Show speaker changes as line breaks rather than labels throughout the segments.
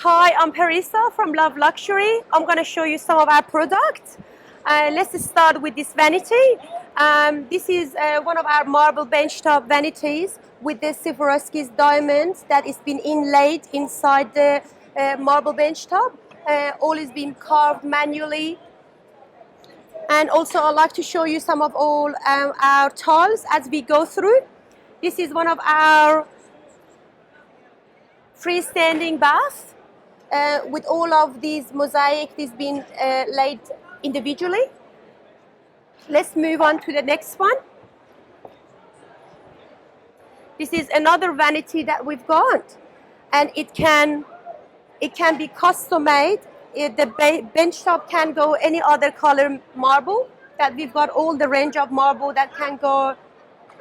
Hi, I'm Parisa from Love Luxury. I'm going to show you some of our products. Let's start with this vanity. This is one of our marble benchtop vanities with the Swarovski's diamonds that is been inlaid inside the marble benchtop. All is being carved manually. And also I'd like to show you some of all our tiles as we go through. This is one of our freestanding baths. With all of these mosaic, this been laid individually. Let's move on to the next one. This is another vanity that we've got, and it can be custom made. The bench top can go any other color marble. That we've got all the range of marble that can go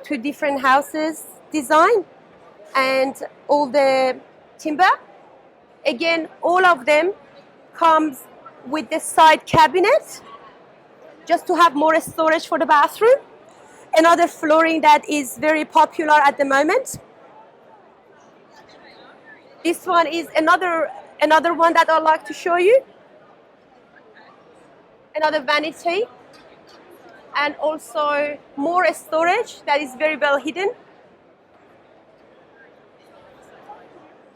to different houses design, and all the timber. Again, all of them comes with the side cabinet just to have more storage for the bathroom. Another flooring that is very popular at the moment. This one is another one that I'd like to show you. Another vanity, and also more storage that is very well hidden.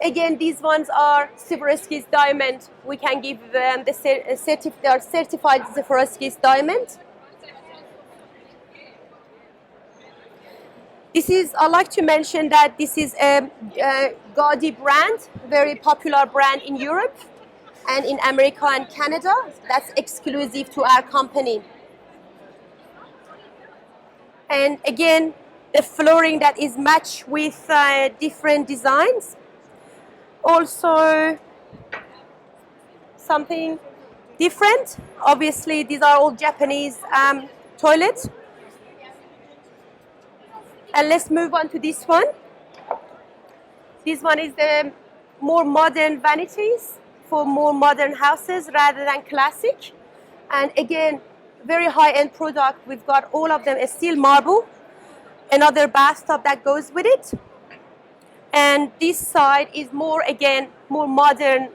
Again, these ones are Swarovski's diamond. We can give them the they are certified Swarovski's diamond. I'd like to mention that this is a Gaudi brand, very popular brand in Europe and in America and Canada. That's exclusive to our company. And again, the flooring that is matched with different designs. Also, something different. Obviously, these are all Japanese toilets. And let's move on to this one. This one is the more modern vanities for more modern houses rather than classic. And again, very high-end product. We've got all of them a steel marble. Another bathtub that goes with it. And this side is more modern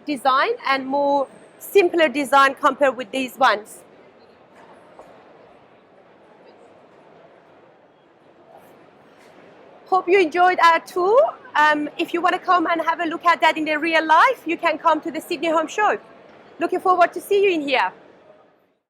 design and more simpler design compared with these ones. Hope you enjoyed our tour. If you want to come and have a look at that in the real life, you can come to the Sydney Home Show. Looking forward to see you in here.